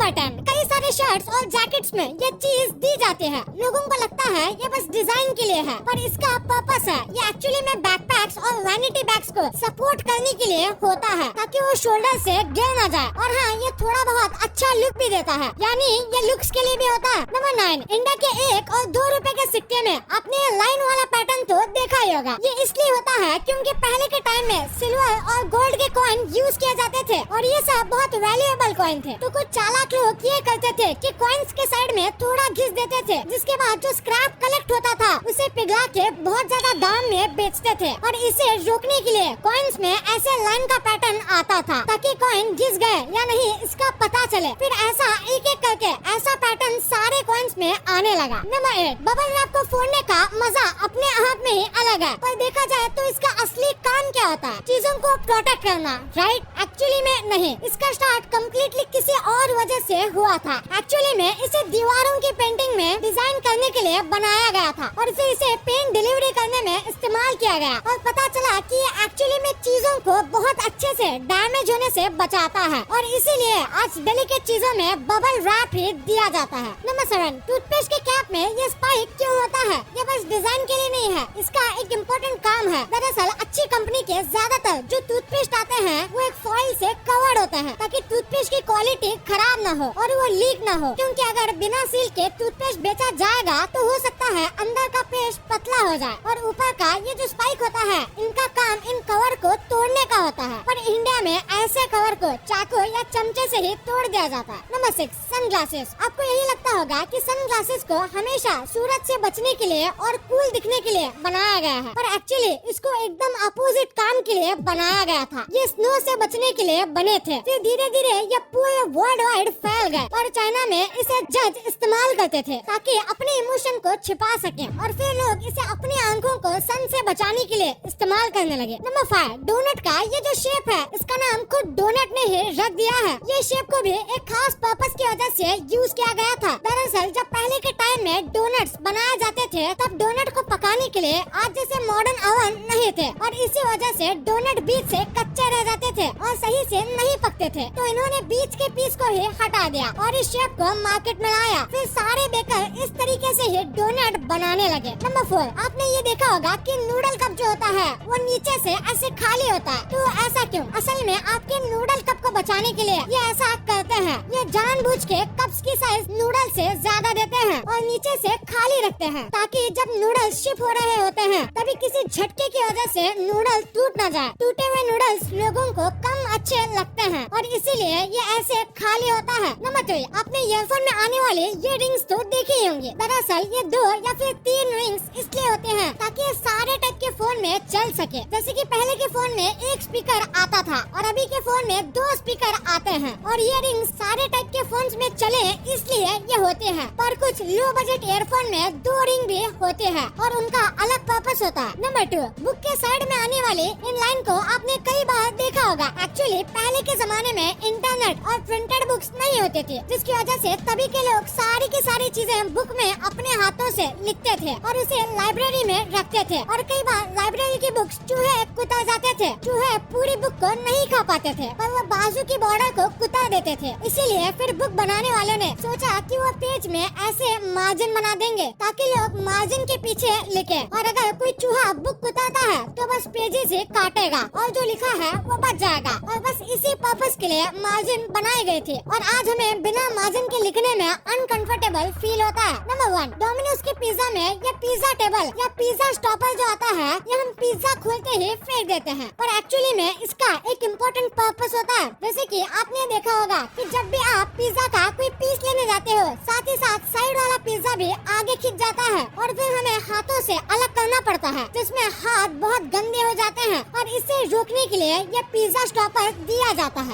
Pattern कई सारे shirts और जैकेट्स में ये चीज दी जाती है। लोगों को लगता है ये बस डिजाइन के लिए है, पर इसका पर्पस है ये एक्चुअली में बैकपैक्स और वैनिटी बैग्स को सपोर्ट करने के लिए होता है, ताकि वो शोल्डर से गिर न जाए। और हाँ, ये थोड़ा बहुत अच्छा लुक भी देता है, यानी ये लुक्स के लिए भी होता है। नंबर 9, इंडिया के 1 और 2 रुपए के सिक्के में आपने लाइन वाला पैटर्न तो देखा ही होगा। ये इसलिए होता है क्योंकि पहले के टाइम में सिल्वर और गोल्ड के कॉइन यूज किए जाते थे और ये सब बहुत वैल्यूएबल कॉइन थे। तो कुछ चालाक लोग ये करते थे कि कॉइन्स के साइड में थोड़ा घिस देते थे, जिसके बाद जो स्क्रैप कलेक्ट होता था उसे पिघला के बहुत ज्यादा दाम में बेचते थे। और इसे रोकने के लिए कॉइन्स में ऐसे लाइन का पैटर्न आता था ताकि कॉइन घिस गए या नहीं इसका पता चले। फिर ऐसा एक एक करके ऐसा पैटर्न सारे कॉइन्स में आने लगा। नंबर 8, बबल रैप को फोड़ने का मजा अपने आप में ही अलग है, पर देखा जाए तो इसका असली काम क्या होता है? चीजों को प्रोटेक्ट करना, राइट? एक्चुअली में नहीं, इसका स्टार्ट कम्प्लीटली किसी और वजह से हुआ था। एक्चुअली में इसे दीवारों की पेंटिंग में डिजाइन करने के लिए बनाया गया था और फिर इसे पेंट डिलीवरी करने में इस्तेमाल किया गया और पता चला कि ये एक्चुअली में चीजों को बहुत अच्छे से डैमेज होने से बचाता है और इसीलिए आज डेलिकेट चीजों में बबल रैप ही दिया जाता है। नंबर 7, टूथपेस्ट के कैप में ये स्पाइक क्यों होता है? ये बस डिजाइन के लिए नहीं है, इसका एक इम्पोर्टेंट काम है। दरअसल अच्छी कंपनी के ज्यादातर जो टूथपेस्ट आते हैं वो एक फॉइल से कवर्ड होते हैं ताकि टूथपेस्ट की क्वालिटी खराब न हो और वो लीक न हो, क्योंकि अगर बिना सील के टूथपेस्ट बेचा जाएगा तो हो सकता है अंदर का पेस्ट पतला हो जाए और ऊपर का ये जो स्पाइक होता है इनका काम इन कवर को तोड़ने का होता है। पर इंडिया में ऐसे कवर को चाकू या चमचे से ही तोड़ दिया जाता है। Number 6, sunglasses. आपको यही लगता होगा कि सनग्लासेस को हमेशा सूरज से बचने के लिए और कूल दिखने के लिए बनाया गया है, पर एक्चुअली इसको एकदम अपोजिट काम के लिए बनाया गया था। ये स्नो से बचने के लिए बने थे। फिर धीरे धीरे ये पूरे वर्ल्ड वाइड फैल गए और चाइना में इसे जज इस्तेमाल करते थे ताकि अपने इमोशन को छिपा सके और फिर लोग इसे अपनी आंखों को सन से बचाने के लिए इस्तेमाल करने लगे। नंबर 5, डोनट का ये जो शेप है इसका नाम खुद डोनट ने ही रख दिया है। ये शेप को भी एक खास पर्पस की वजह से यूज किया गया था। दरअसल जब पहले के टाइम में डोनट्स बनाए जाते थे तब डोनट को पकाने के लिए आज जैसे मॉडर्न ओवन नहीं थे और इसी वजह से डोनट बीच से कच्चे रह जाते थे और सही से नहीं पकते थे। तो इन्होंने बीच के पीस को ही हटा दिया और इस शेप को मार्केट में लाया। फिर सारे बेकर इस तरीके से ही डोनट बनाने लगे। नंबर 4, आपने ये देखा होगा कि नूडल कप जो होता है वो नीचे से ऐसे खाली होता है। तो ऐसा क्यों? असल में आपके नूडल कप को बचाने के लिए ये ऐसा करते हैं। ये जानबूझ के कप्स की साइज नूडल से ज्यादा देते हैं और नीचे से खाली रखते हैं ताकि जब नूडल्स शिप हो रहे होते हैं तभी किसी झटके की वजह से नूडल टूट न जाए। टूटे हुए नूडल्स लोगों को कम अच्छे लगते हैं और इसीलिए ये ऐसे खाली होता है। नंबर 3, आपने ईयरफोन में आने वाले ये रिंग्स तो देखे ही होंगे। दरअसल ये 2 या फिर 3 रिंग्स इसलिए होते हैं ताकि ये सारे टाइप के फोन में चल सके। जैसे कि पहले के फोन में एक स्पीकर आता था और अभी के फोन में 2 स्पीकर आते हैं और ये रिंग्स सारे टाइप के फोन्स में चले इसलिए ये होते हैं। पर कुछ लो बजट ईयरफोन में 2 रिंग भी होते हैं और उनका अलग पर्पस होता है। नंबर 2, बुक के साइड में आने वाले इन लाइन को आपने कई बार देखा होगा। एक्चुअली पहले के जमाने में इंटरनेट और प्रिंटेड बुक्स नहीं होते थे, जिसकी वजह से तभी के लोग सारी की सारी चीजें बुक में अपने हाथों से लिखते थे और उसे लाइब्रेरी में रखते थे। और कई बार लाइब्रेरी की बुक्स चूहे कुतर जाते थे। चूहे पूरी बुक को नहीं खा पाते थे पर वो बाजू की बॉर्डर को कुतर देते थे। इसीलिए फिर बुक बनाने वालों ने सोचा कि वो पेज में ऐसे मार्जिन बना देंगे ताकि लोग मार्जिन के पीछे लिखे और अगर कोई चूहा बुक कुतरता है तो बस पेजेस से काटेगा और जो लिखा है वो बच जाएगा। और बस इसी पर्पस के लिए मार्जिन बनाए गए थे और आज हमें बिना मार्जिन के लिखने में अनकंफर्टेबल फील होता है। नंबर 1, डोमिनोज के पिज्जा में ये पिज्जा टेबल या पिज्जा स्टॉपर जो आता है ये हम पिज्जा खोलते ही फेंक देते हैं, पर एक्चुअली में इसका एक इम्पोर्टेंट पर्पस होता है। जैसे कि आपने देखा होगा कि जब भी आप पिज्जा का कोई पीस लेने जाते हो साथ ही साथ साइड वाला पिज्जा भी आगे खिंच जाता है और फिर हमें हाथों से अलग करना पड़ता है, जिसमें हाथ बहुत गंदे हो जाते हैं और इसे रोकने के लिए ये पिज्जा स्टॉपर दिया जाता है।